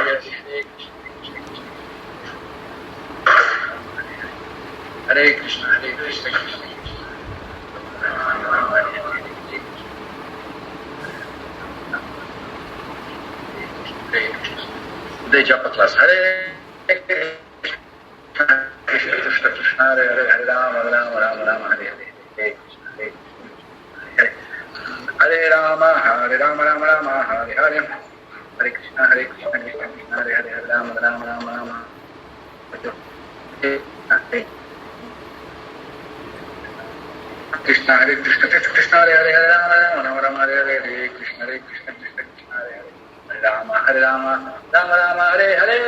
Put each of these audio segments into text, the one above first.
Hare Krishna, Hare Krishna, Krishna. The japa class. Hare Krishna, Krishna Krishna, Krishna Hare Hare, Hare Rama, Rama Rama, Rama Hare Hare, Hare Krishna, Hare Krishna, Hare Rama, Hare Rama, Rama Rama, Hare Hare, Hare Krishna, Hare Krishna, Krishna Krishna, Hare Hare, Hare Rama, Rama Rama, Rama Hare Krishna, Hare Krishna, Krishna Krishna, Hare Hare, Hare Rama, Rama Rama, Hare Hare, Hare Krishna, Hare Krishna, Krishna Krishna, Hare Hare, Hare Rama, Hare Rama, Rama Rama, Hare Hare,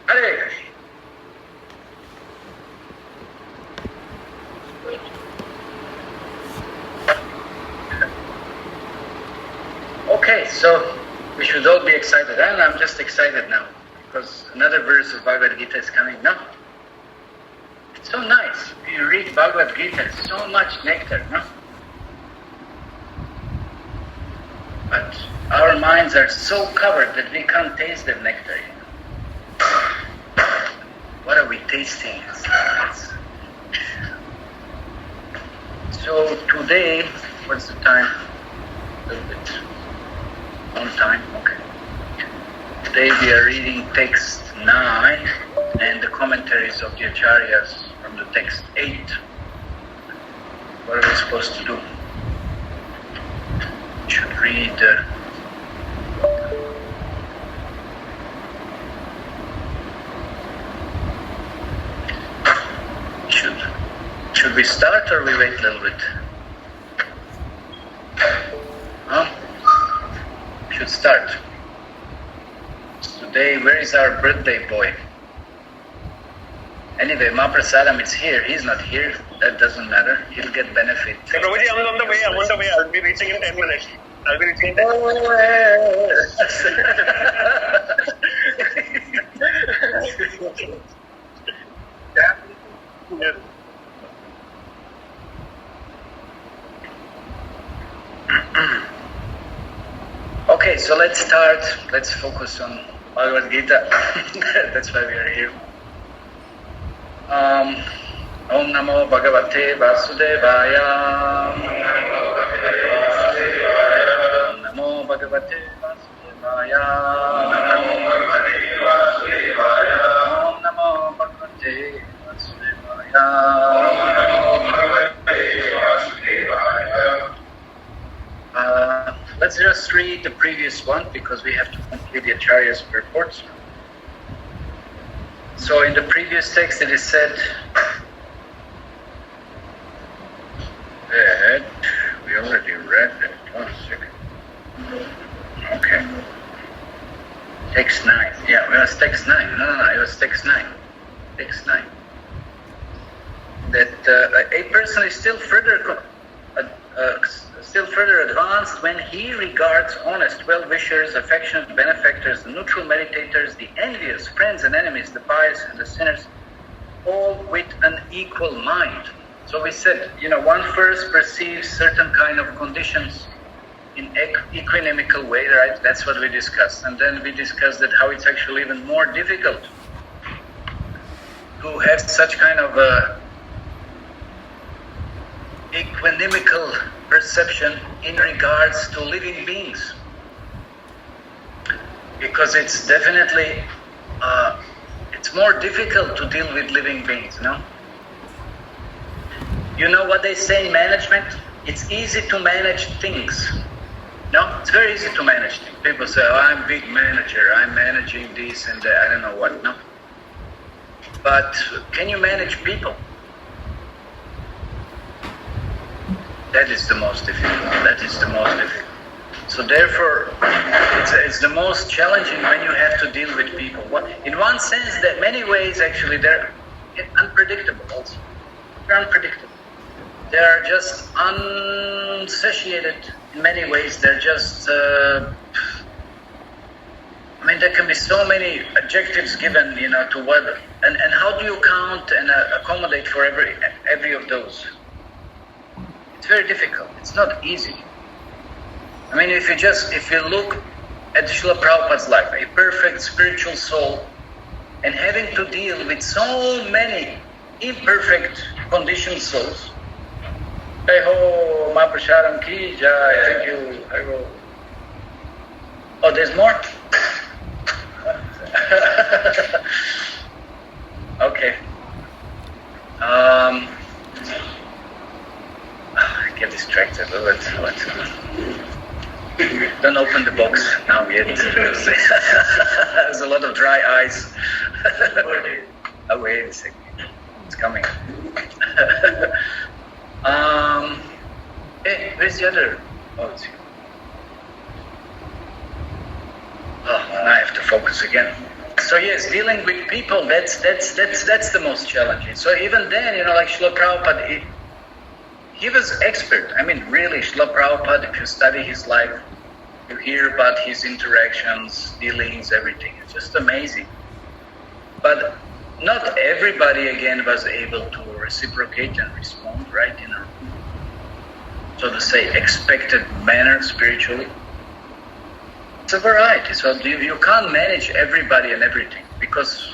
Hare Krishna. Okay, so we should all be excited, and I'm just excited now because another verse of Bhagavad Gita is coming. No, it's so nice. You read Bhagavad Gita, so much nectar, no? But our minds are so covered that we can't taste the nectar. What are we tasting? So today, what's the time? A little bit. On time, okay. Today we are reading text 9 and the commentaries of the Acharyas from the text 8. What are we supposed to do? We should read should we start or we wait a little bit? Huh? Should start. Today, where is our birthday boy? Anyway, Mahaprasadam is here. He's not here. That doesn't matter. He'll get benefit. Hey, Prabhuji, I'm on the way. I'll be reaching in 10 minutes. Yes. Okay, so let's start. Let's focus on Bhagavad Gita. That's why we are here. Om Namo Bhagavate Vasudevaya. Om Namo Bhagavate Vasudevaya. Om Namo Bhagavate Vasudevaya. Let's just read the previous one because we have to complete the Acharya's purports. So in the previous text it is said that we already read that. 1 second. Okay. Text 9. Yeah, it was text 9. No, it was text 9. Text 9. That a person is still further advanced when he regards honest well-wishers, affectionate benefactors, the neutral meditators, the envious, friends and enemies, the pious and the sinners, all with an equal mind. So we said, one first perceives certain kind of conditions in equanimical way, right? That's what we discussed. And then we discussed that how it's actually even more difficult to have such kind of equanimical perception in regards to living beings, because it's definitely it's more difficult to deal with living beings. You know what they say in management? It's easy to manage things. No, it's very easy to manage things. People say, I'm a big manager, I'm managing this and that, I don't know what. No, but can you manage people? That is the most difficult. So therefore, it's the most challenging when you have to deal with people. In one sense, that many ways actually they're unpredictable also. They're unpredictable. They are just unsatiated in many ways. They're just, there can be so many adjectives given, to what, and how do you count and accommodate for every of those? It's very difficult. It's not easy. If you look at Srila Prabhupada's life, a perfect spiritual soul, and having to deal with so many imperfect conditioned souls. Jai ho, Mahaprasharam ki jai, thank you, Jai ho. Oh, there's more? Okay. I get distracted. Don't open the box now yet. There's a lot of dry eyes. Oh, wait a second. It's coming. Hey, where's the other? Oh, it's here. Oh, now I have to focus again. So yes, dealing with people, that's the most challenging. So even then, like Srila Prabhupada, he was expert. I mean, really, Srila Prabhupada, if you study his life, you hear about his interactions, dealings, everything. It's just amazing. But not everybody, again, was able to reciprocate and respond, right, in a, so to say, expected manner spiritually. It's a variety, so you can't manage everybody and everything, because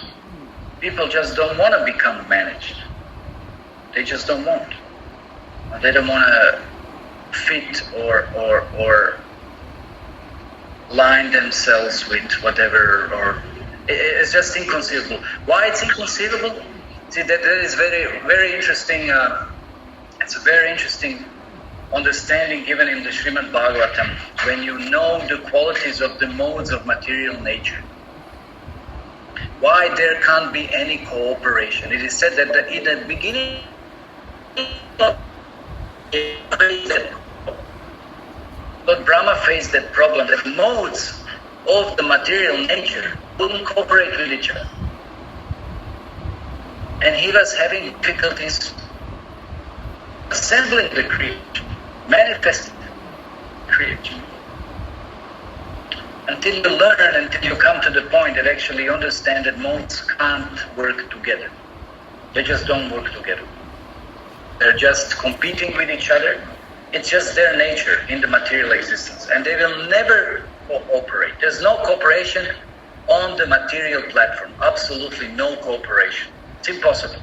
people just don't want to become managed. They just don't want. They don't want to fit or line themselves with whatever, or it's just inconceivable. Why it's inconceivable? See, that is very, very interesting. It's a very interesting understanding given in the Srimad Bhagavatam, when you know the qualities of the modes of material nature. Why there can't be any cooperation? It is said that in the beginning, but Brahma faced that problem, that modes of the material nature wouldn't cooperate with each other. And he was having difficulties assembling the creation, manifesting creation. Until you learn, until you come to the point that actually you understand that modes can't work together. They just don't work together. They're just competing with each other. It's just their nature in the material existence. And they will never cooperate. There's no cooperation on the material platform. Absolutely no cooperation. It's impossible.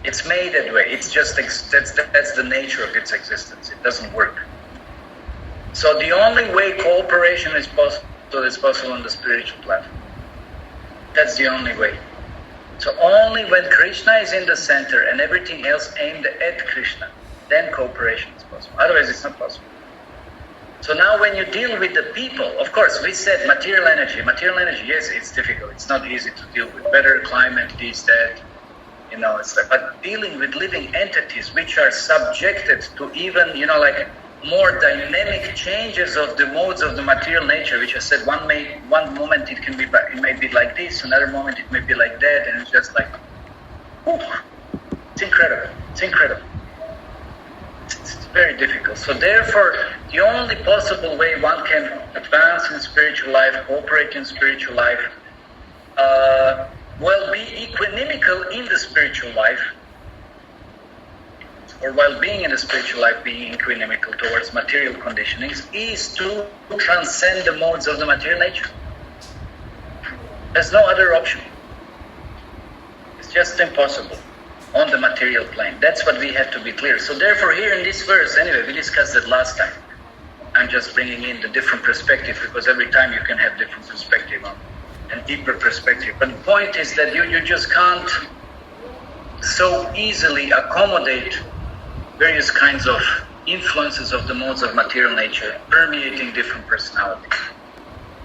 It's made that way. It's just, that's the nature of its existence. It doesn't work. So the only way cooperation is possible on the spiritual platform. That's the only way. So only when Krishna is in the center and everything else aimed at Krishna, then cooperation is possible. Otherwise it's not possible. So now when you deal with the people, of course, we said material energy, yes, it's difficult. It's not easy to deal with. Better climate, this, that, it's like, but dealing with living entities which are subjected to even, like more dynamic changes of the modes of the material nature, which I said one moment it may be like this, another moment it may be like that, and it's just like, it's incredible. It's very difficult. So therefore, the only possible way one can advance in spiritual life, cooperate in spiritual life, be equanimical in the spiritual life, or while being in the spiritual life, being equanimical towards material conditionings, is to transcend the modes of the material nature. There's no other option. It's just impossible on the material plane. That's what we have to be clear. So therefore here in this verse, anyway, we discussed it last time. I'm just bringing in the different perspective, because every time you can have different perspective on and deeper perspective. But the point is that you just can't so easily accommodate various kinds of influences of the modes of material nature permeating different personalities.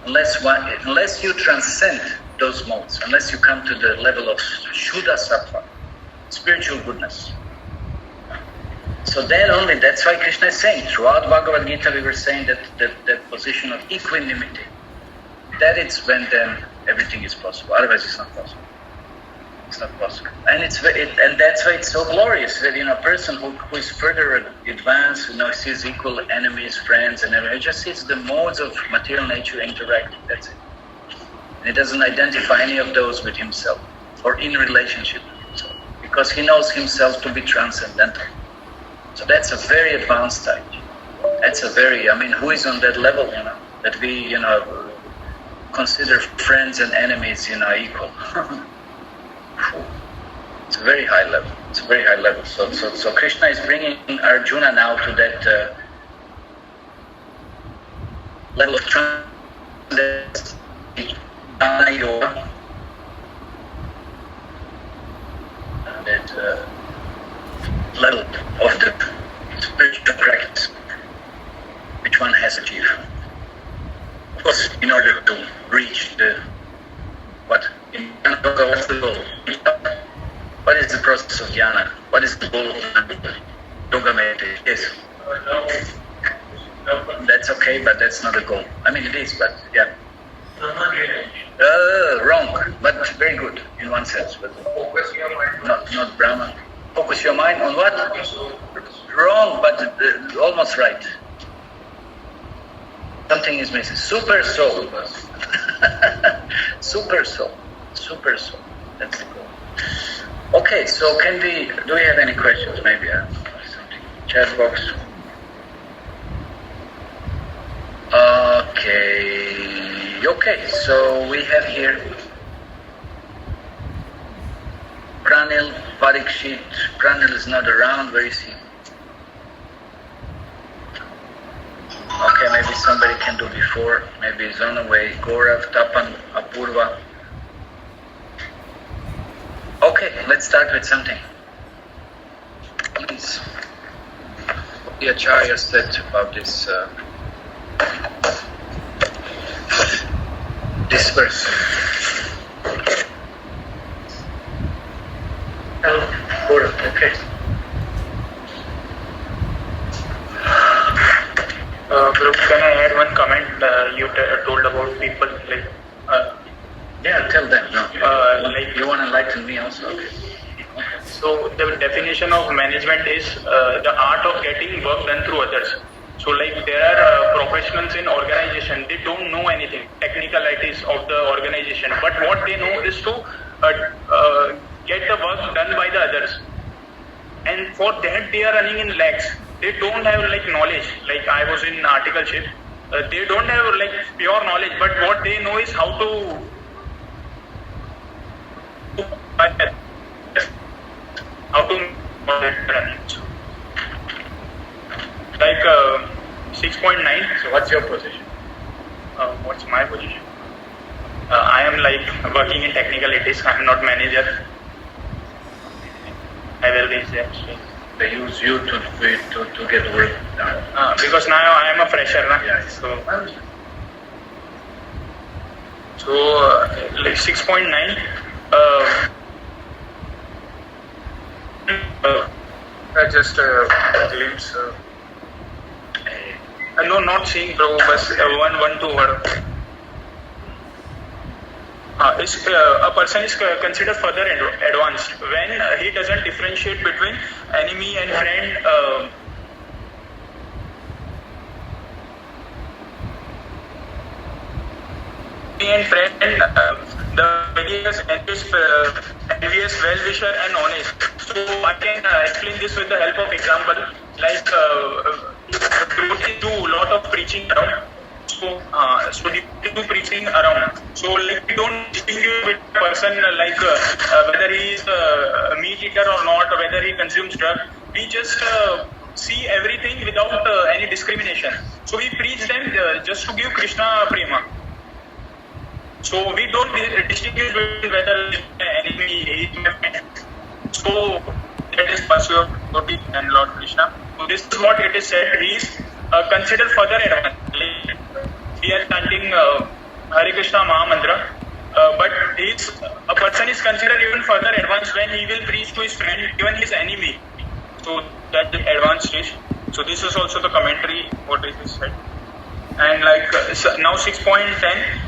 Unless you transcend those modes, unless you come to the level of Shuddha Sattva, spiritual goodness. So then only, that's why Krishna is saying, throughout Bhagavad Gita we were saying that position of equanimity, that it's when then everything is possible. Otherwise it's not possible. It's not possible. And and that's why it's so glorious that a person who is further advanced, sees equal enemies, friends, and everything, just sees the modes of material nature interacting. That's it. And he doesn't identify any of those with himself or in relationship with himself, because he knows himself to be transcendental. So that's a very advanced stage. That's a very, who is on that level, that we, consider friends and enemies, equal. It's a very high level. It's a very high level. So Krishna is bringing Arjuna now to that level of transcendence, jnana yoga, that level of the spiritual practice which one has achieved. Of course, in order to reach the what's the goal? What is the process of jnana? What is the goal of yoga meditation? Yes. That's okay, but that's not the goal. I mean, it is, but yeah. Wrong, but very good in one sense. But focus your mind. Not Brahma. Focus your mind on what? Wrong, but almost right. Something is missing. Super soul. Super soul. Super soul. That's the goal. Okay, so do we have any questions maybe? Something. Chat box. Okay, so we have here Pranil Parikshit. Pranil is not around, where is he? Okay, maybe somebody can do before, maybe he's on the way. Gaurav, Tapan, Apurva. Okay, let's start with something. Please. The Acharya said about this verse. Okay. Group, can I add one comment? You told about people like. Yeah, tell them. No. Like you want to enlighten me also. Okay. So the definition of management is the art of getting work done through others. So like there are professionals in organization, they don't know anything, technicalities of the organization, but what they know is to get the work done by the others. And for that they are running in lakhs. They don't have like knowledge, like I was in articleship. They don't have like pure knowledge, but what they know is how to like 6.9. So what's your position? What's my position? I am like working in technicalities. I am not manager. I will reach that stage. They use you to get work done. Because now I am a fresher, na? Yeah. So like 6.9. Just a glimpse. No, not seeing, bro. But two word. A person is considered further advanced when he doesn't differentiate between enemy and friend. And friend, the envious, well-wisher and honest. So I can explain this with the help of example. Like do a lot of preaching around. So they do preaching around. So like we don't distinguish with a person like whether he is a meat eater or not, or whether he consumes drug. We just see everything without any discrimination. So we preach them just to give Krishna prema. So we don't distinguish between whether enemy is my friend. So that is pursuit of devotee and Lord Krishna. So this is what it is said. He is considered further advanced. We are chanting Hare Krishna Maha Mantra, but a person is considered even further advanced when he will preach to his friend, even his enemy. So that is advanced stage. So this is also the commentary what it is said. And like now 6.10.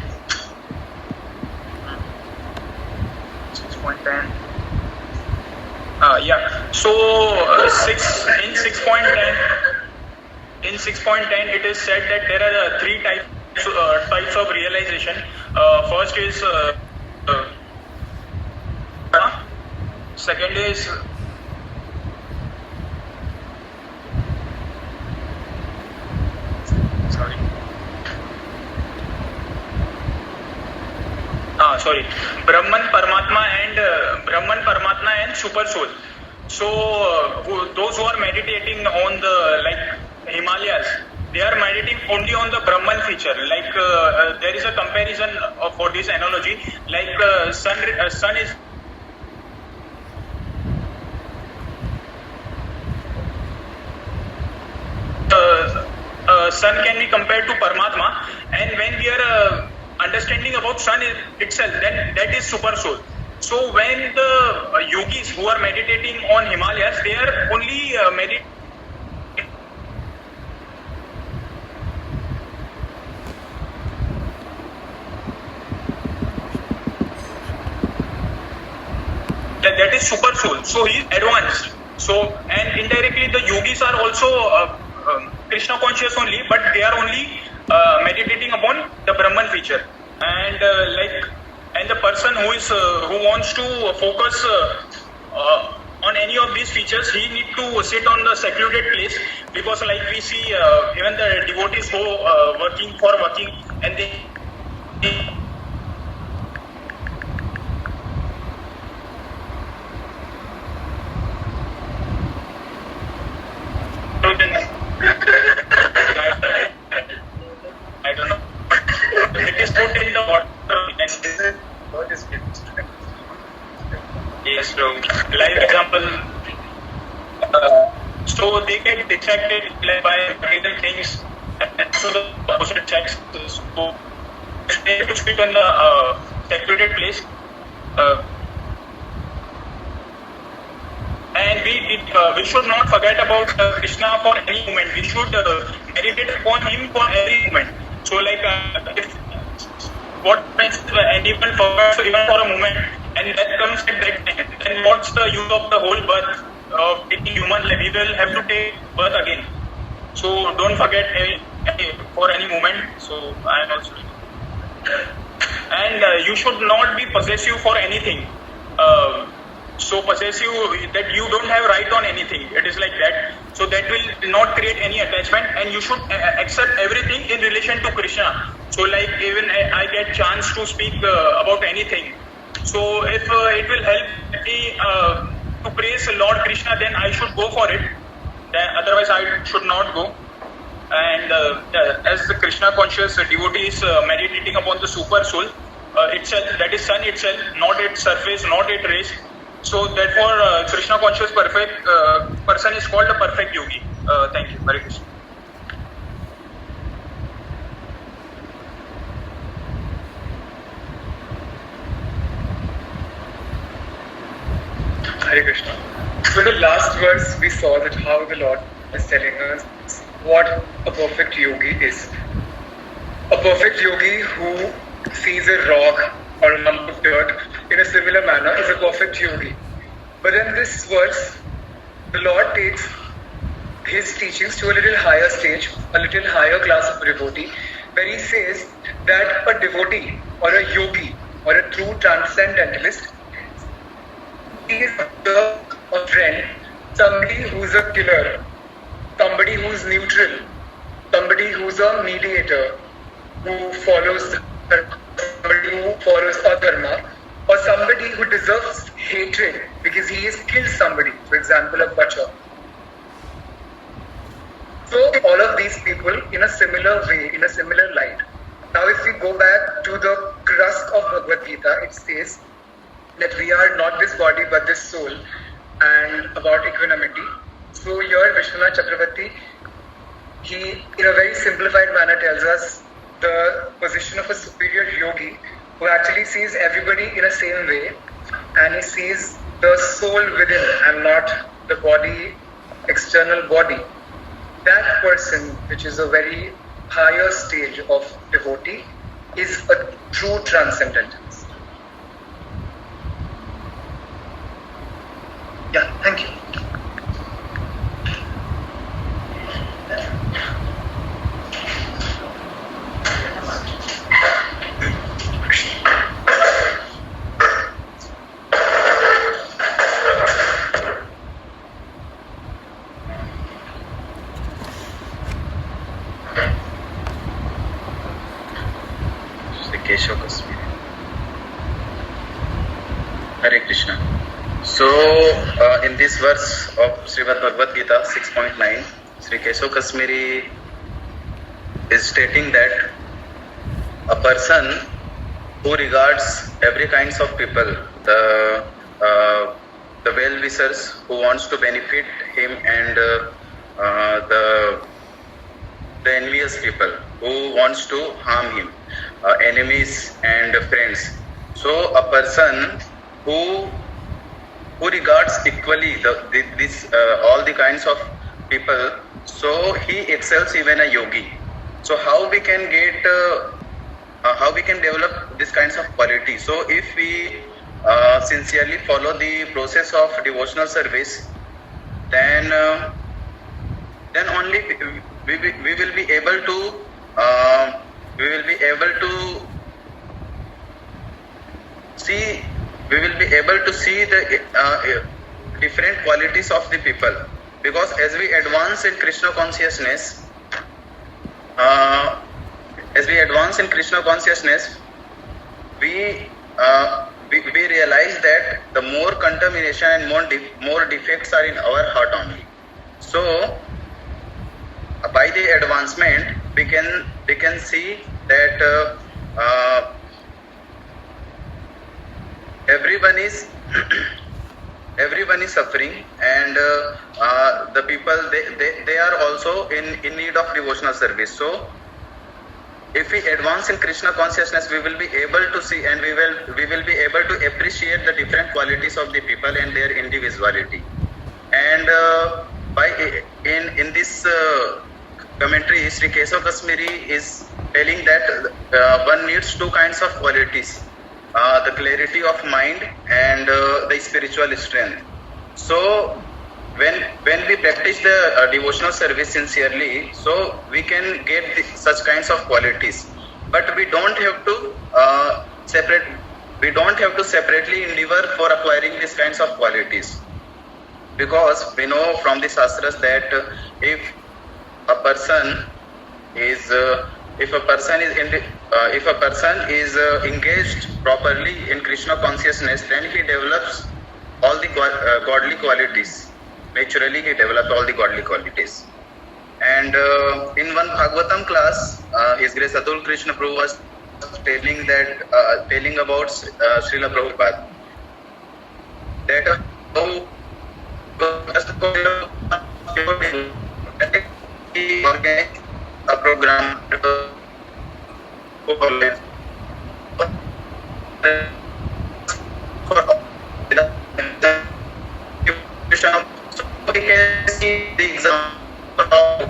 6.10. Yeah. So in 6.10. In 6.10, it is said that there are three types of realization. First is second is sorry, Brahman, Paramatma and Super Soul. So those who are meditating on the Himalayas, they are meditating only on the Brahman feature. There is a comparison for this analogy. Sun is sun can be compared to Paramatma, and when we are understanding about sun itself, then that is super soul. So when the yogis who are meditating on Himalayas, they are only meditating that is super soul. So he is advanced. So and indirectly the yogis are also Krishna conscious only, but they are only meditating upon the Brahman feature. And and the person who wants to focus on any of these features, he need to sit on the secluded place, because we see even the devotees who working, and they I don't know. It is put in the water. What is it? Yes, bro. Live example. So they get distracted by material things, and so the opposite sex. So they have to sit on the secluded place. And we should not forget about Krishna for any moment. We should meditate upon him for every moment. So if what makes anyone forget even for a moment, and that comes at that time, then what's the use of the whole birth of taking human life? We will have to take birth again. So don't forget for any moment. So I am also. And you should not be possessive for anything. So possessive that you don't have right on anything. It is like that. So that will not create any attachment, and you should accept everything in relation to Krishna. So even I get chance to speak about anything. So if it will help me to praise Lord Krishna, then I should go for it. Otherwise I should not go. And as the Krishna conscious devotee is meditating upon the super soul itself, that is sun itself, not its surface, not its rays. So therefore, Krishna conscious perfect person is called a perfect yogi. Thank you. Hare Krishna. Hare Krishna. So in the last verse, we saw that how the Lord is telling us what a perfect yogi is. A perfect yogi who sees a rock or a lump of dirt in a similar manner is a perfect yogi. But in this verse, the Lord takes his teachings to a little higher stage, a little higher class of devotee, where he says that a devotee or a yogi or a true transcendentalist is a friend, somebody who's a killer, somebody who's neutral, somebody who's a mediator, who follows somebody who follows adharma, or somebody who deserves hatred because he has killed somebody, for example, a butcher. So all of these people in a similar way, in a similar light. Now if we go back to the crust of Bhagavad Gita, it says that we are not this body but this soul, and about equanimity. So here Vishwanath Chakravarti, he in a very simplified manner tells us the position of a superior yogi who actually sees everybody in a same way, and he sees the soul within and not the body, external body. That person, which is a very higher stage of devotee, is a true transcendentalist. Yeah, thank you. Keshav Kasmi. Hare Krishna. So, in this verse of Srimad Bhagavad Gita 6.9, Sri Keshav Kasmiri is stating that a person who regards every kinds of people, the well-wishers who wants to benefit him, and the envious people who wants to harm him, enemies and friends. So a person who regards equally all the kinds of people, so he excels even a yogi. So how we can develop this kinds of quality? So if we sincerely follow the process of devotional service, then only we will be able to see the different qualities of the people, because as we advance in Krishna consciousness, we realize that the more contamination and more defects are in our heart only. So by the advancement we can see that everyone is suffering, and the people they are also in need of devotional service. So if we advance in Krishna consciousness, we will be able to see, and we will be able to appreciate the different qualities of the people and their individuality. And in this commentary, Sri Keshav Kasmiri is telling that one needs two kinds of qualities, the clarity of mind and the spiritual strength. So when we practice the devotional service sincerely, so we can get such kinds of qualities. But we don't have to separately endeavor for acquiring these kinds of qualities, because we know from the shastras that if a person is engaged properly in Krishna consciousness, then he develops all the godly qualities. Naturally, he develops all the godly qualities. And in one Bhagavatam class, His Grace Atul Krishna Prabhu was telling about Srila Prabhupada, that he organized a program so we can see the example of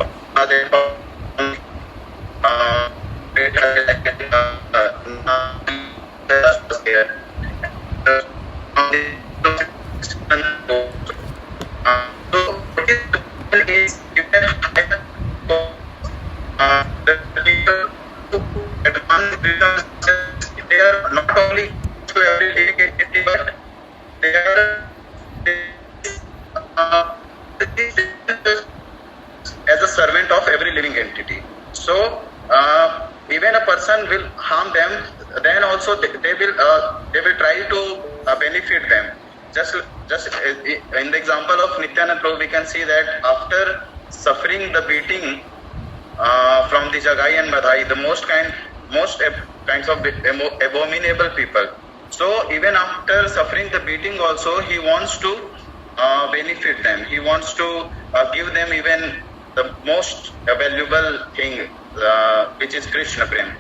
they are not only to every entity, but they are as a servant of every living entity. So even a person will harm them, then also they will try to benefit them. Just in the example of Nityananda Prabhu, we can see that after suffering the beating from the Jagai and Madhai, the most kinds of abominable people. So even after suffering the beating also, he wants to benefit them. He wants to give them even the most valuable thing, which is Krishna Prem.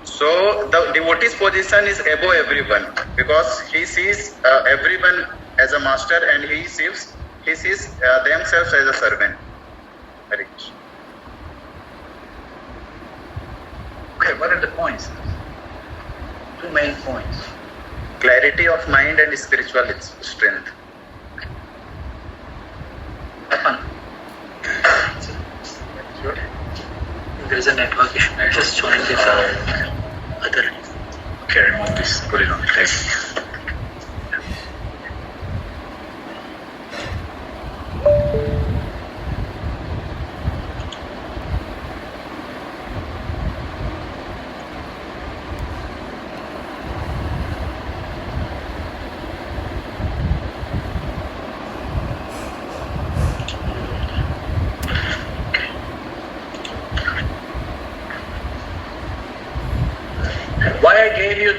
So the devotee's position is above everyone, because he sees everyone as a master, and he sees themselves as a servant. Hare Krishna. Okay, what are the points? Two main points. Clarity of mind and spiritual strength. There is a network issue. Just join this other. Okay, remove this. Put it on the table.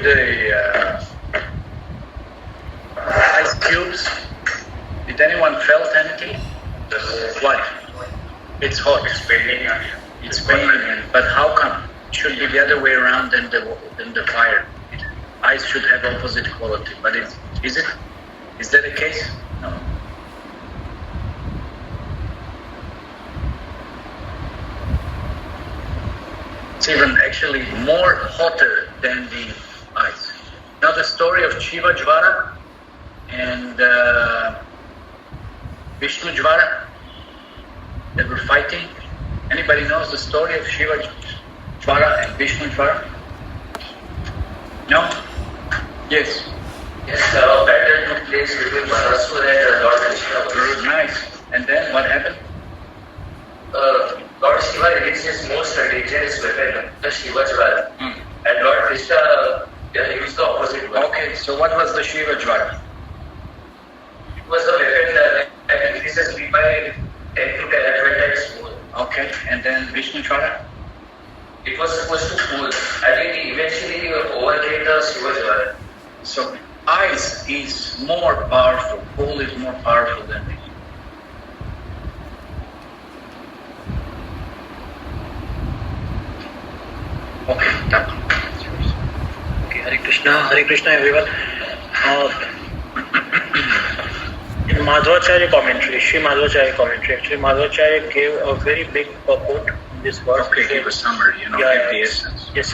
with the ice cubes? Did anyone felt anything? What? It's hot. It's paining. It's paining. But how come? It should be the other way around than the fire. Ice should have opposite quality. But is it? Is that the case? No. It's even actually more hotter than the ice. Now the story of Shiva Jvara and Vishnu Jvara that were fighting. Anybody knows the story of Shiva Jvara and Vishnu Jvara? No? Yes. Yes, a battle took place between Parasur and Lord Krishna. Nice. And then what happened? Lord Shiva released his most dangerous weapon, the Shiva Jvara. And Lord Krishna used the opposite one. Okay, so what was the Shiva Jvara? It was a weapon that increases speed by 10 to 12 times more. Okay, and then Vishnu Jvara? It was supposed to cool, and it eventually overcame the Shiva Jvara. So ice is more powerful, coal is more powerful than Vishnu. Okay, that one. Okay, Hare Krishna everyone. In Madhvacharya commentary, Sri Madhvacharya commentary, actually Madhvacharya gave a very big purport in this verse. Okay, give a summary, give the essence. Yes.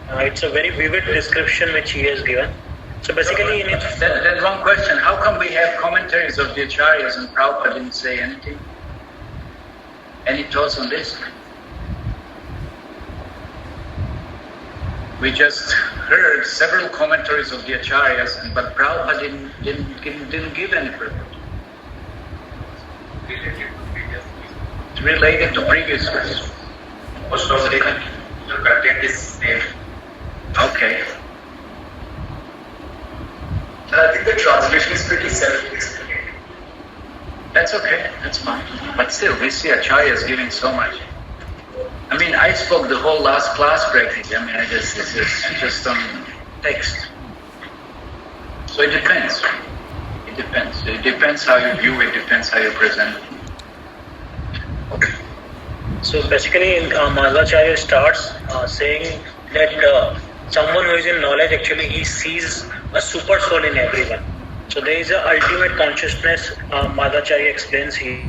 It's a very vivid description which he has given. So basically in it... Then one question, how come we have commentaries of the Acharyas and Prabhupada didn't say anything? Any thoughts on this? We just heard several commentaries of the Acharyas, but Prabhupada didn't give any purport. It's related to previous verses. Most of the content is same. Okay. And I think the translation is pretty self-explanatory. That's okay, that's fine. But still, we see Acharyas giving so much. I mean, I spoke the whole last class practically. I mean, it's just on text. So it depends. It depends. It depends how you view it, depends how you present it. Okay. So basically Madhvacharya starts saying that someone who is in knowledge, actually he sees a super soul in everyone. So there is a ultimate consciousness, Madhvacharya explains he.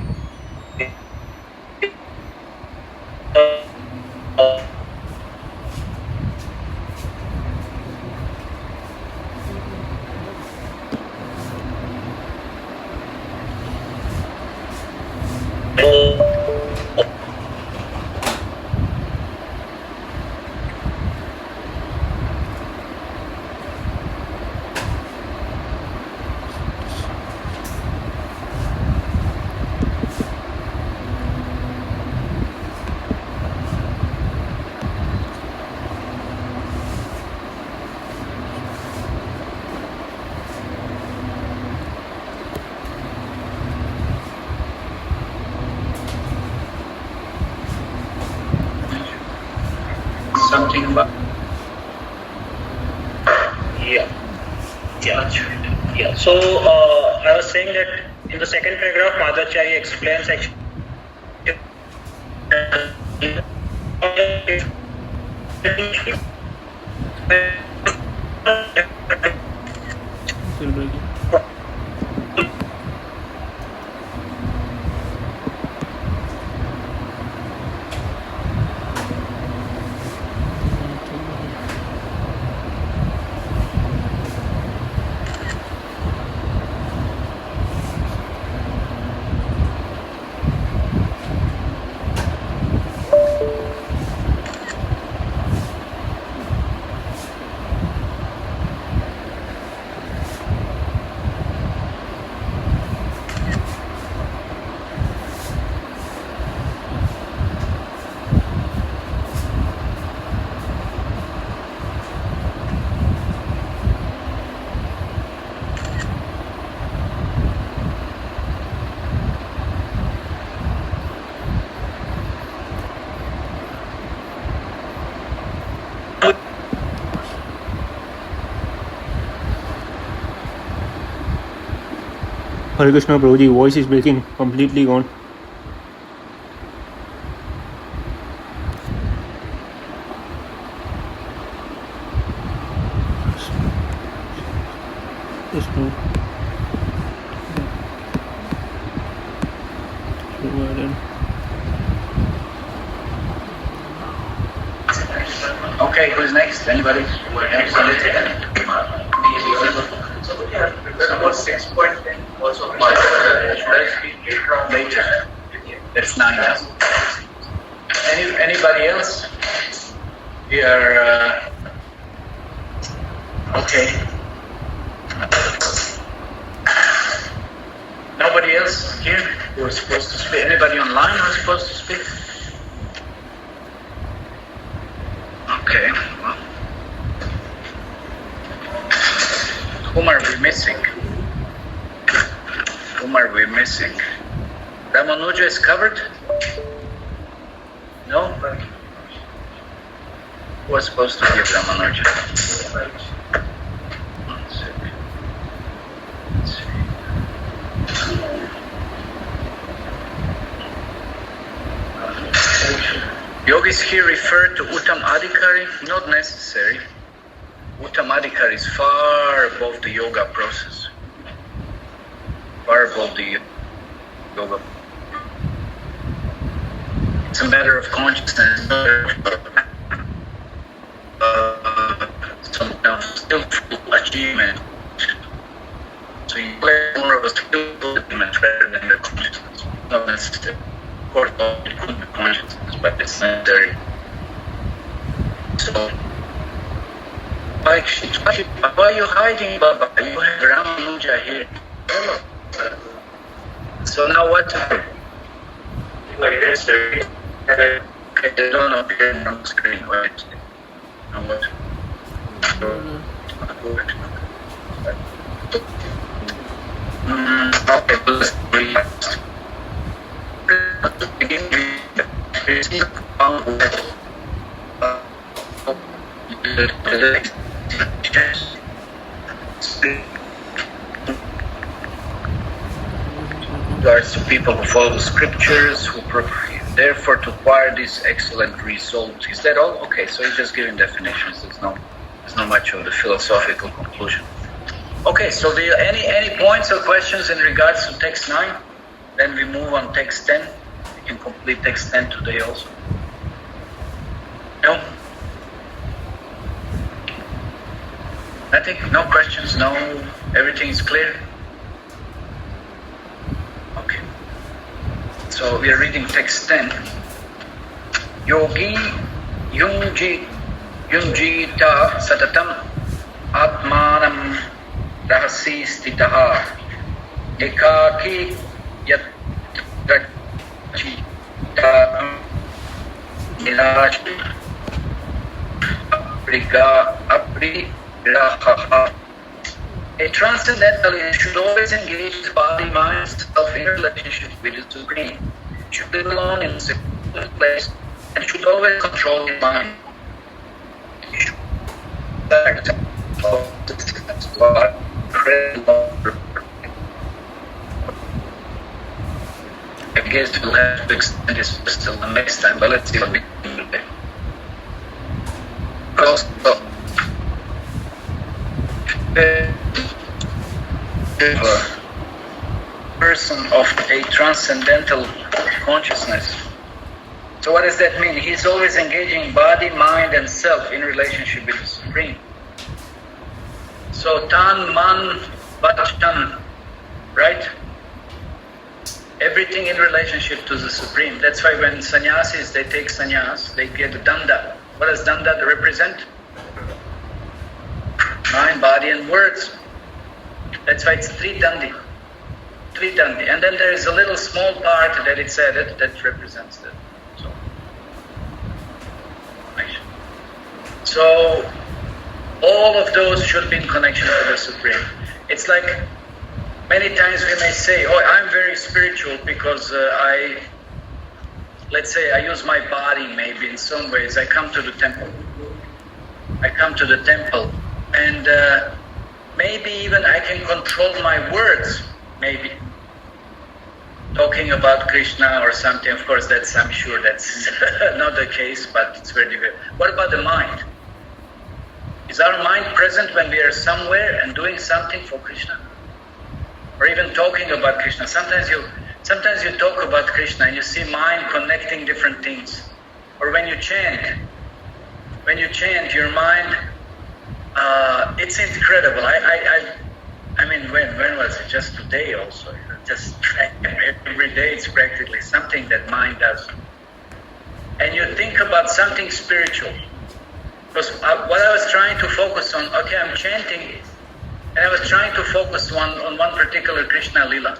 Something about... Yeah. So I was saying that in the second paragraph, Madhvacharya explains actually Hare Krishna, Prabhuji. Voice is breaking, completely gone. Okay, who's next? Anybody? Later. That's 9 now. Anybody else? We are okay. Nobody else here who was supposed to speak? Anybody online who was supposed to speak? Okay. Well. Whom are we missing? Whom are we missing? Ramanuja is covered? No? Who was supposed to give Ramanuja? One second. Let's see. Yogis here refer to Uttam Adhikari? Not necessary. Uttam Adhikari is far above the yoga process. Far above the yoga. It's a matter of consciousness. Some skillful achievement. So you play more of a skillful achievement rather than the consciousness. Not necessary. Of course, it could be consciousness, but it's necessary. So, why are you hiding, Baba? You have Ramanuja here. So now what to do? Okay, they don't appear on the screen. Wait. Now what? Okay, let's read. Regards to people who follow the scriptures, who therefore to acquire this excellent result. Is that all? Okay, so he's just giving definitions. There's not much of the philosophical conclusion. Okay, so any points or questions in regards to text 9? Then we move on text 10. We can complete text 10 today also. No? Nothing? No questions? No? Everything is clear? Okay. So we are reading text 10. Yogi yunjita satatam atmanam rahasi stitaha ekaki yat rachita nirashi aprigraha. A transcendentalist should always engage his body, mind, self in relationship with the Supreme. Should live alone in a secluded place and should always control his mind. He should I guess we'll have to extend this till the next time, but let's see what we can do today. Also, a person of a transcendental consciousness. So what does that mean? He's always engaging body, mind, and self in relationship with the Supreme. So tan, man, vachan, right? Everything in relationship to the Supreme. That's why when sannyasis, they take sannyas, they get danda. What does danda represent? Mind, body, and words. That's why it's three dandi. And then there is a little small part that it's added that represents that. So all of those should be in connection with the Supreme. It's like many times we may say, oh, I'm very spiritual because let's say I use my body maybe in some ways. I come to the temple and maybe even I can control my words, maybe. talking about Krishna or something. Of course, I'm sure that's not the case, but it's very difficult. What about the mind? Is our mind present when we are somewhere and doing something for Krishna? Or even talking about Krishna? Sometimes you talk about Krishna and you see mind connecting different things. Or when you chant, your mind, it's incredible. I mean, when was it? Just today also. Just every day it's practically something that mind does. And you think about something spiritual. Because what I was trying to focus on, okay, I'm chanting, and I was trying to focus on one particular Krishna Lila.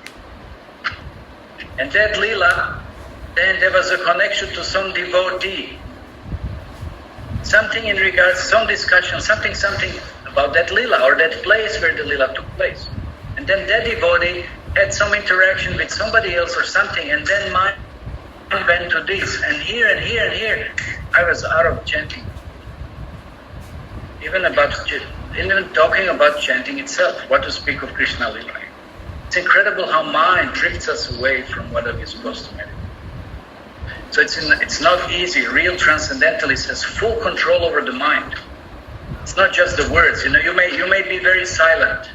And that Lila, then there was a connection to some devotee. Something in regards, some discussion, something about that Lila or that place where the Lila took place. And then that devotee had some interaction with somebody else or something, and then mine went to this, and here and here and here. I was out of chanting. Even talking about chanting itself, what to speak of Krishna Lila. It's incredible how mind drifts us away from what we're supposed to meditate. So it's not easy. Real transcendentalist has full control over the mind. It's not just the words. You may be very silent.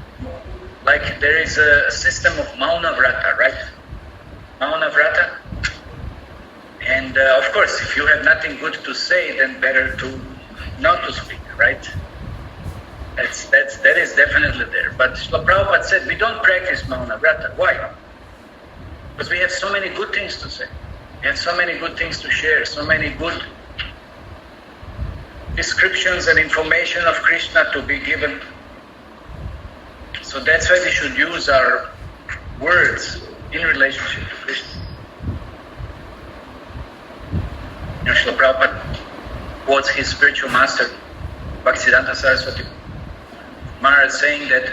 Like there is a system of Mauna Vrata, right? Mauna Vrata. And of course, if you have nothing good to say, then better to not to speak, right? That is definitely there. But Srila Prabhupada said we don't practice Mauna Vrata. Why? Because we have so many good things to say. We have so many good things to share, so many good descriptions and information of Krishna to be given. So that's why we should use our words in relationship to Krishna. Srila Prabhupada quotes his spiritual master, Bhaktisiddhanta Saraswati Maharaj, saying that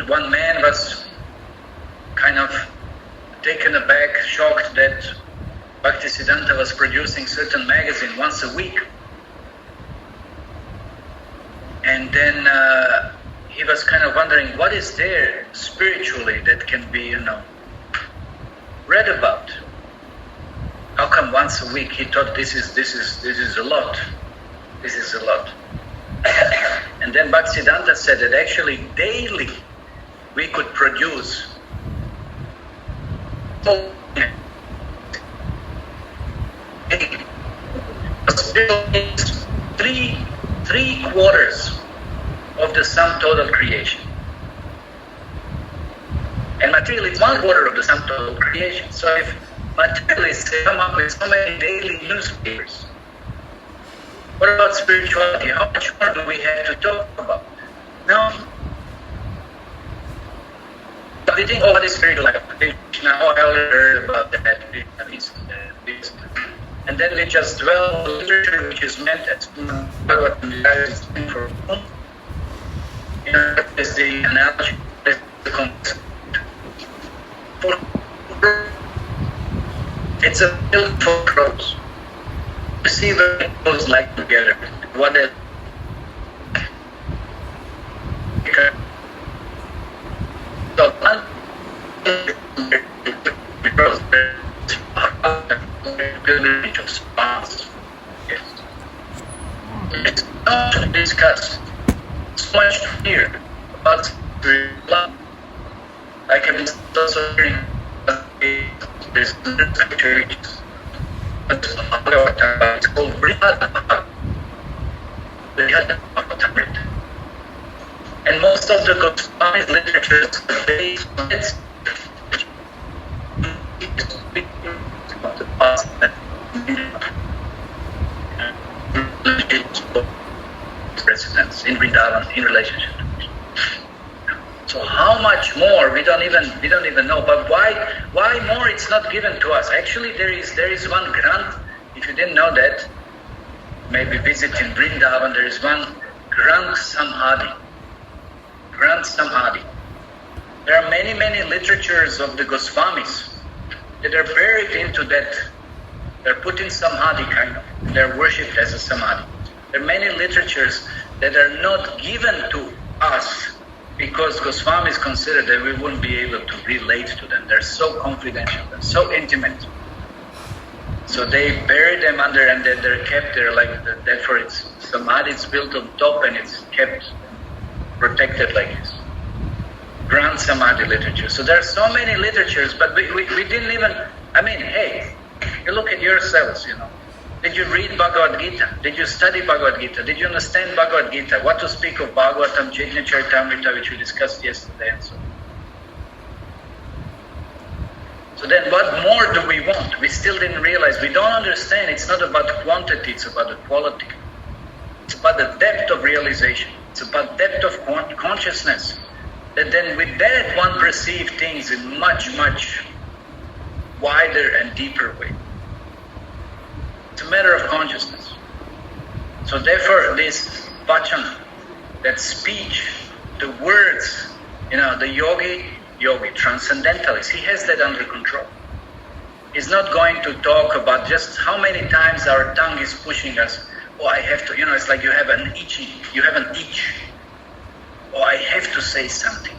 one man was kind of taken aback, shocked that Bhaktisiddhanta was producing certain magazine once a week. And then he was kind of wondering, what is there spiritually that can be, read about? How come once a week? He thought this is a lot. This is a lot. And then Bhaktisiddhanta said that actually daily we could produce three quarters of the sum total creation. And material is 1/4 of the sum total creation. So if materialists come up with so many daily newspapers, what about spirituality? How much more do we have to talk about? Now, we think, what is spiritual life? Now I already heard about that. And then we just dwell on literature which is meant as for is the analogy, the concept. It's a build for crows. You see where it goes like together. What is it's not to discuss so much here about love. Like I've been also hearing there's churches. It's called Brihad. And most of the Goswami literature is based on its of the past presidents in Vrindavan in relationship to Krishna. So how much more we don't even know. But why more it's not given to us? Actually, there is one grant. If you didn't know that, maybe visit in Vrindavan. There is one Granth Samhadi. Granth Samhadi. There are many literatures of the Goswamis that are buried into that. They're put in Samadhi kind of. They're worshipped as a Samadhi. There are many literatures that are not given to us because Goswamis consider that we wouldn't be able to relate to them. They're so confidential, they're so intimate. So they bury them under, and then they're kept there like that. Therefore, it's samadhi is built on top, and it's kept protected like this. Grand Samadhi literature. So there are so many literatures, but we didn't even. I mean, hey, you look at yourselves. Did you read Bhagavad Gita? Did you study Bhagavad Gita? Did you understand Bhagavad Gita? What to speak of Bhagavatam, Chaitanya Charitamrita, which we discussed yesterday, and so on. So then what more do we want? We still didn't realize. We don't understand. It's not about quantity, it's about the quality. It's about the depth of realization. It's about depth of consciousness. That then with that one perceives things in much, much wider and deeper way. It's a matter of consciousness. So therefore this vachan, that speech, the words, the yogi, transcendentalist, he has that under control. He's not going to talk about just how many times our tongue is pushing us. Oh, I have to, it's like you have an itch. Oh, I have to say something.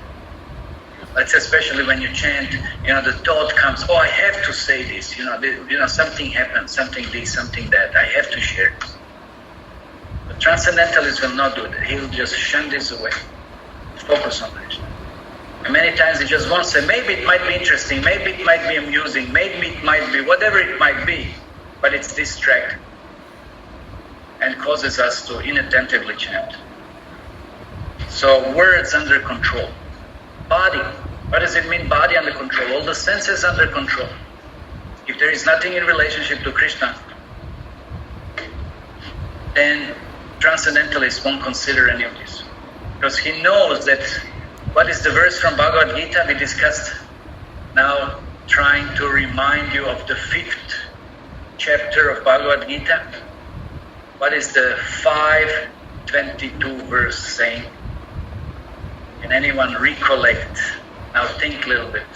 That's especially when you chant, the thought comes, oh, I have to say this, something happens, something this, something that, I have to share this. The transcendentalist will not do that. He'll just shun this away. Focus on Krishna. And many times he just wants to say, maybe it might be interesting, maybe it might be amusing, maybe it might be, whatever it might be, but it's distracting and causes us to inattentively chant. So words under control. Body. What does it mean, body under control? All the senses under control. If there is nothing in relationship to Krishna, then transcendentalists won't consider any of this. Because he knows that, what is the verse from Bhagavad Gita we discussed? Now trying to remind you of the 5th chapter of Bhagavad Gita. What is the 5:22 verse saying? Can anyone recollect? Now think a little bit.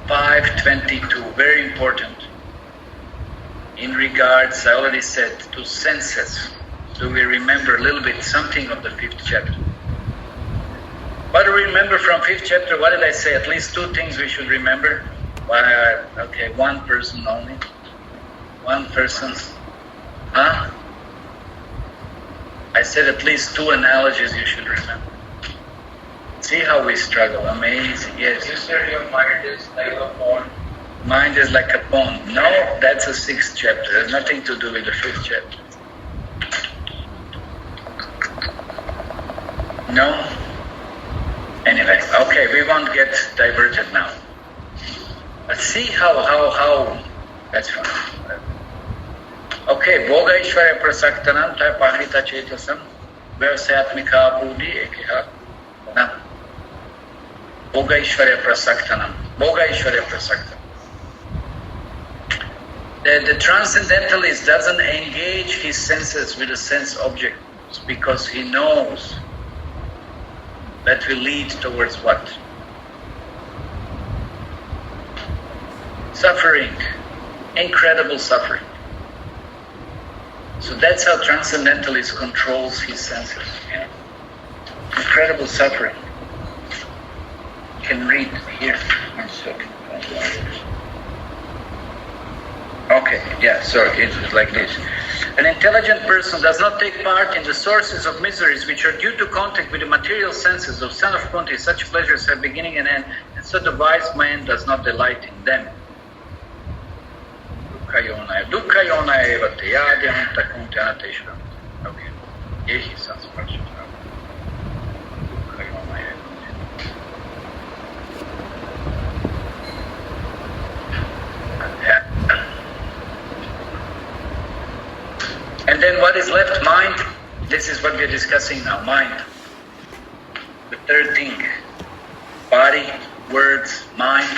5:22, very important. In regards, I already said, to senses. Do we remember a little bit something of the 5th chapter? What do we remember from 5th chapter? What did I say? At least 2 things we should remember. One person only. One person's. Huh? I said at least 2 analogies you should remember. See how we struggle. Amazing. Yes. You said your mind is like a pond. Mind is like a pond. No, that's a 6th chapter. It has nothing to do with the 5th chapter. No? Anyway, okay, we won't get diverted now. Let's see how that's fine. Okay, Boga Ishwarya Prasaktanam, Pahita Chetasam, Vyavasayatmika Buddhi Ekiha. Now, Boga Ishwarya Prasaktanam. Boga Ishwarya Prasaktanam. The transcendentalist doesn't engage his senses with the sense objects because he knows that will lead towards what? Suffering. Incredible suffering. So that's how transcendentalist controls his senses. Incredible suffering. You can read here. One second. Okay, so it's like this. An intelligent person does not take part in the sources of miseries which are due to contact with the material senses of son of Kunti. Such pleasures have beginning and end, and so the wise man does not delight in them. Dukkha yona eva teyadyam takunti anateshram. Okay. Yehi sansparsham. Dukkha yona eva. And then what is left? Mind. This is what we are discussing now. Mind. The third thing. Body, words, mind.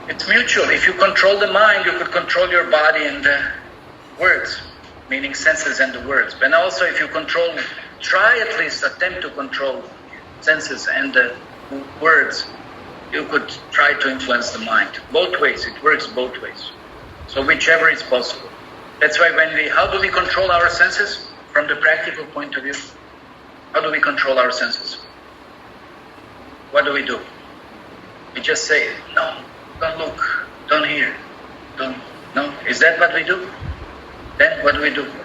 It's mutual. If you control the mind, you could control your body and the words, meaning senses and the words. But also if you try at least attempt to control senses and the words, you could try to influence the mind. Both ways. It works both ways. So whichever is possible. That's why how do we control our senses from the practical point of view? How do we control our senses? What do? We just say, no, don't look, don't hear, don't, no. Is that what we do? Then what do?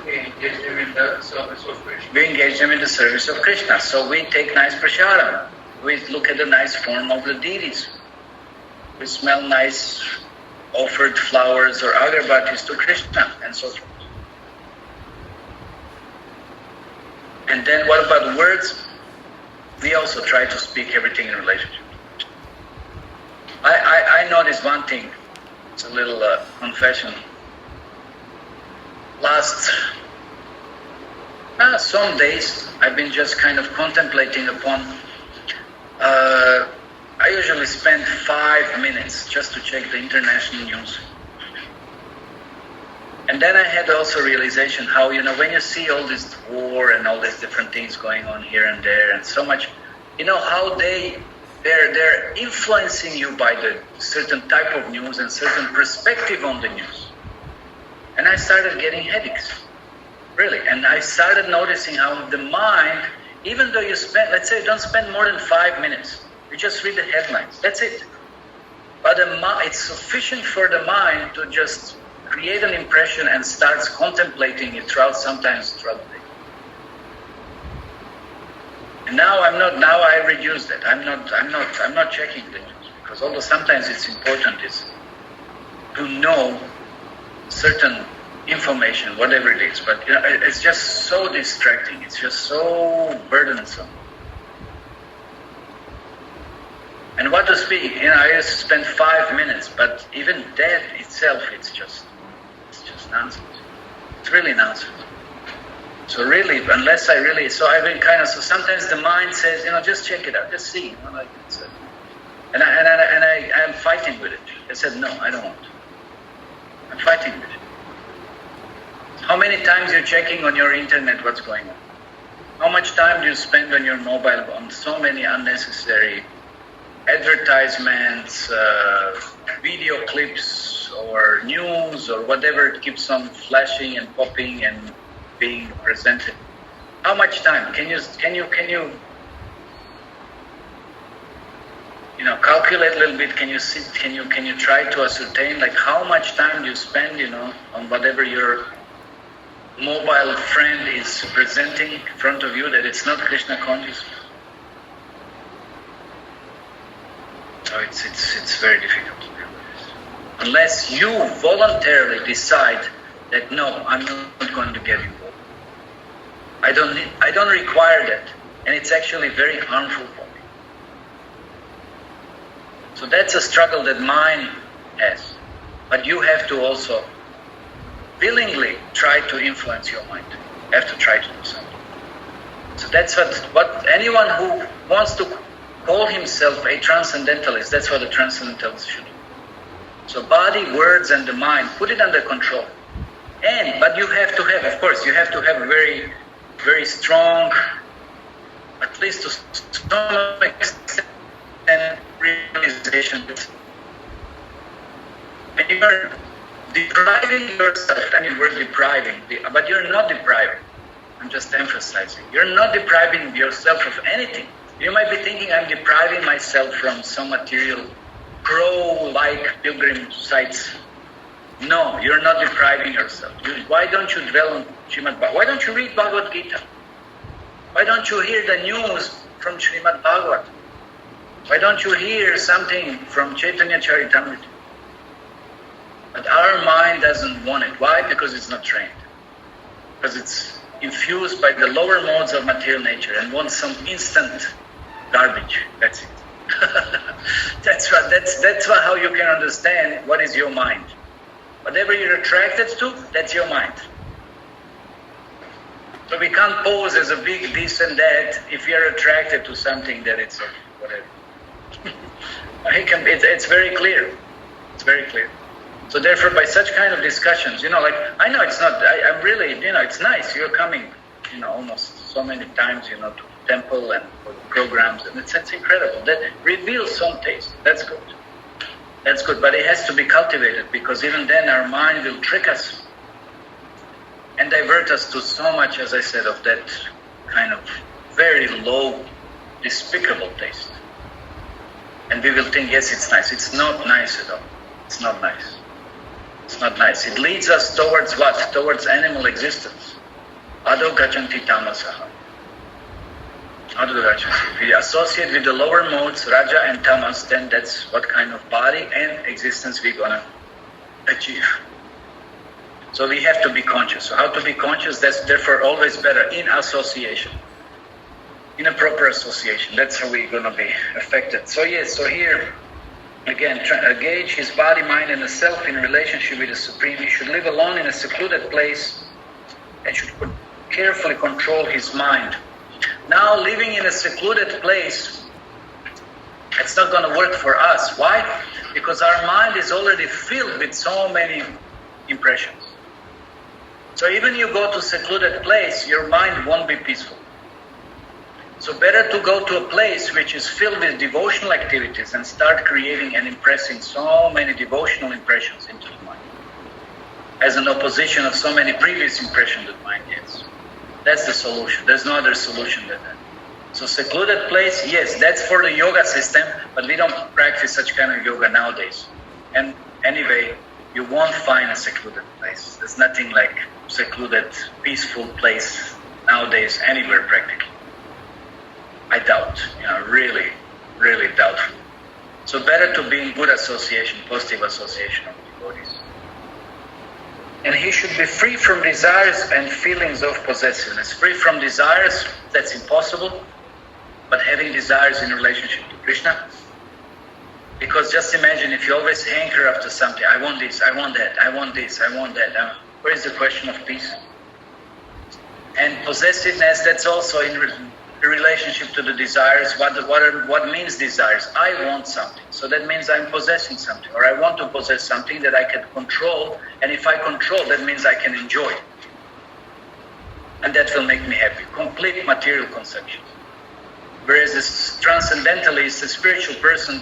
We engage them in the service of Krishna. We engage them in the service of Krishna. So we take nice prasadam. We look at the nice form of the deities. We smell nice offered flowers or agarbhattis to Krishna and so forth. And then what about words? We also try to speak everything in relationship. I noticed one thing. It's a little confession. Last some days I've been just kind of contemplating upon. I usually spend 5 minutes just to check the international news. And then I had also realization how, when you see all this war and all these different things going on here and there and so much, how they're influencing you by the certain type of news and certain perspective on the news. And I started getting headaches, really. And I started noticing how the mind, even though you spend, let's say you don't spend more than 5 minutes, you just read the headlines, that's it. But it's sufficient for the mind to just create an impression and starts contemplating it sometimes throughout the day. And now I reduce that. I'm not checking the news, because although sometimes it's important is to know certain information, whatever it is, but it's just so distracting, it's just so burdensome. And what to speak, I used to spend 5 minutes, but even that itself, it's just nonsense. It's really nonsense. So really, unless I've been so sometimes the mind says, just check it out, just see, like it's, and I'm fighting with it. I said, no, I don't want. I'm fighting with it. How many times you're checking on your internet what's going on? How much time do you spend on your mobile on so many unnecessary advertisements, video clips, or news, or whatever it keeps on flashing and popping and being presented? How much time can you calculate a little bit? Can you try to ascertain like how much time you spend on whatever your mobile friend is presenting in front of you, that it's not Krishna conscious? So it's very difficult. Unless you voluntarily decide that no, I'm not going to get involved. I don't require that, and it's actually very harmful for me. So that's a struggle that mind has, but you have to also willingly try to influence your mind. You have to try to do something. So that's what anyone who wants to call himself a transcendentalist, that's what a transcendentalist should do. So body, words, and the mind, put it under control. But you have to have, of course, you have to have a very, very strong, at least to some extent, realization that when you are depriving yourself, we're depriving, but you're not depriving. I'm just emphasizing. You're not depriving yourself of anything. You might be thinking I'm depriving myself from some material pro-like pilgrim sites. No, you're not depriving yourself. Why don't you dwell on Srimad Bhagavatam? Why don't you read Bhagavad Gita? Why don't you hear the news from Srimad Bhagavatam? Why don't you hear something from Chaitanya Charitamrita? But our mind doesn't want it. Why? Because it's not trained. Because it's infused by the lower modes of material nature and wants some instant garbage. That's it. That's how you can understand what is your mind. Whatever you're attracted to, that's your mind. So we can't pose as a big this and that if you're attracted to something that it's whatever. It's very clear. It's very clear. So therefore, by such kind of discussions, I know it's not, I'm really, it's nice. You're coming, almost so many times, to temple and for programs, and it's incredible. That reveals some taste. That's good. That's good, but it has to be cultivated, because even then our mind will trick us and divert us to so much, as I said, of that kind of very low, despicable taste. And we will think, yes, it's nice. It's not nice at all. It's not nice. It's not nice. It leads us towards what? Towards animal existence. Ado gajanti tamasaha. Ado gajanti. If we associate with the lower modes, Raja and Tamas, then that's what kind of body and existence we're gonna achieve. So we have to be conscious. So how to be conscious? That's therefore always better in association. In a proper association. That's how we're gonna be affected. So yes, so here, again, gauge his body, mind, and the self in relationship with the Supreme. He should live alone in a secluded place and should carefully control his mind. Now, living in a secluded place, it's not going to work for us. Why? Because our mind is already filled with so many impressions. So even you go to a secluded place, your mind won't be peaceful. So better to go to a place which is filled with devotional activities and start creating and impressing so many devotional impressions into the mind, as an opposition of so many previous impressions that mind gets. That's the solution. There's no other solution than that. So secluded place, yes, that's for the yoga system, but we don't practice such kind of yoga nowadays. And anyway, you won't find a secluded place. There's nothing like secluded, peaceful place nowadays anywhere practically. I doubt, really, really doubtful. So better to be in good association, positive association of devotees. And he should be free from desires and feelings of possessiveness. Free from desires, that's impossible. But having desires in relationship to Krishna. Because just imagine if you always hanker after something, I want this, I want that, I want this, I want that. Where is the question of peace? And possessiveness, that's also in relationship to the desires. What means desires? I want something. So that means I'm possessing something. Or I want to possess something that I can control. And if I control, that means I can enjoy. And that will make me happy. Complete material conception. Whereas this transcendentalist, the spiritual person,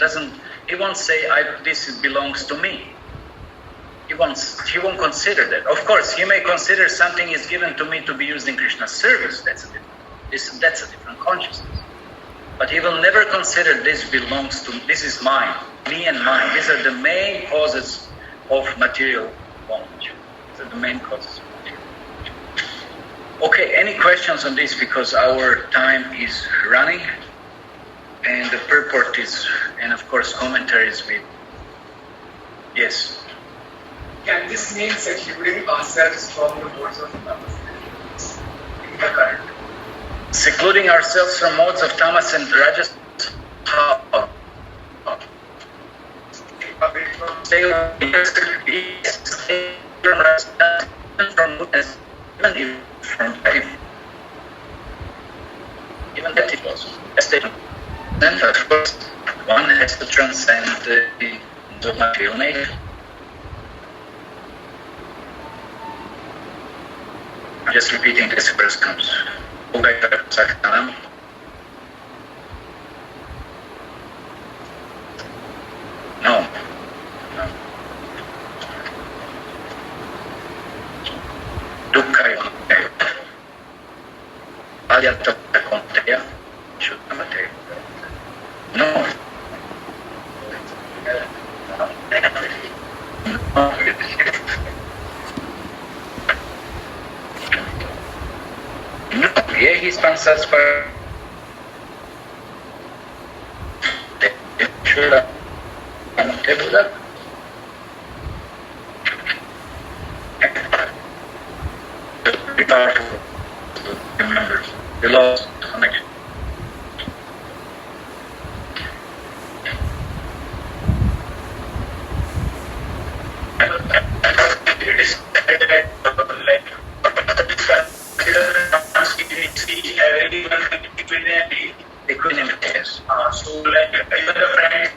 he won't say, this belongs to me. He won't consider that. Of course, he may consider something is given to me to be used in Krishna's service. That's a different consciousness. But he will never consider this belongs to me. This is mine, me and mine. These are the main causes of material bondage. These are the main causes of material bondage. Okay, any questions on this? Because our time is running. And the purport is, and of course commentaries with, yes. Can this mean secluding ourselves from the modes of tamas in the current? Secluding ourselves from modes of tamas and rajas, how? Stay from even that it was a statement. Then of course one has to transcend the material nature. I'm just repeating this verse comes. No. Dukkha Alyata Konteya Shuddhamate. No. Yeah, he's pansas for sure. Adbhuta. Be powerful. Remember, we lost connection. Equanimity, yes. So, like, even the friends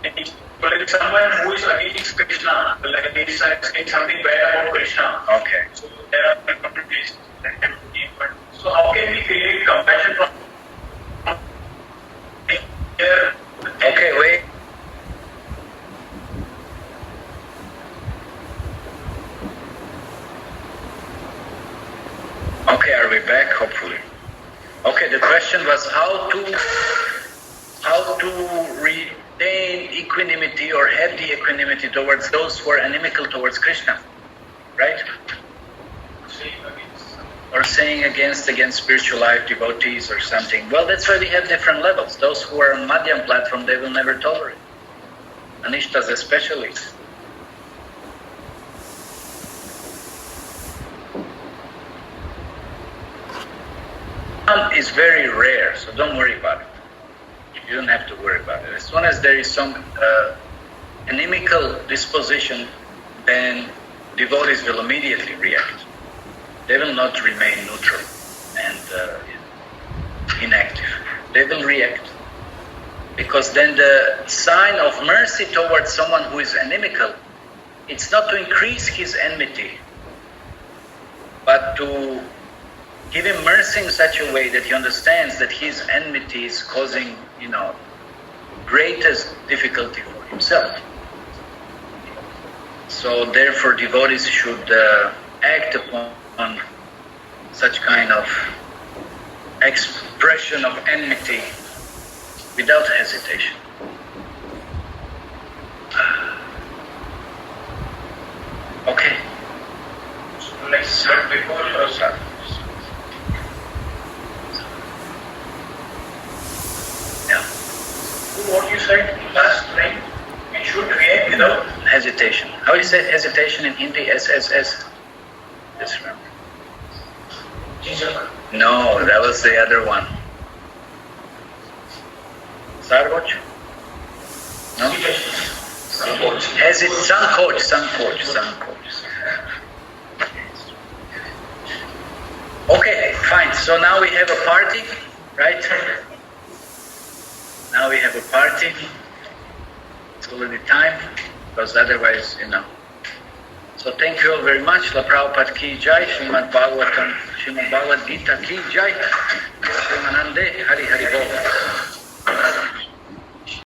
and like someone who is against Krishna, like he's saying something bad about Krishna. Okay. So there are communities that can be but so how can we create compassion from here? Okay, wait. Okay, are we back? Hopefully. Okay, the question was how to retain equanimity or have the equanimity towards those who are inimical towards Krishna, right? Or saying against spiritual life devotees or something. Well, that's why we have different levels. Those who are on Madhyam platform, they will never tolerate. Anishtas especially. Is very rare, so don't worry about it. You don't have to worry about it. As soon as there is some inimical disposition, then devotees will immediately react. They will not remain neutral and inactive. They will react. Because then the sign of mercy towards someone who is inimical, it's not to increase his enmity, but to give him mercy in such a way that he understands that his enmity is causing, greatest difficulty for himself. So therefore devotees should act upon such kind of expression of enmity without hesitation. Okay. So like said before, Yeah. what you said last time, we should react without Hesitation. How do you say hesitation in Hindi? SSS? Just remember. No, that was the other one. Sarvach? No? Sankoch. Okay, fine. So now we have a party, right? Now we have a party. It's already time, because otherwise, So thank you all very much. La Prabhupada ki jai, Srimad Bhagavad Gita ki jai, Srimanande, Hari Hari Bol.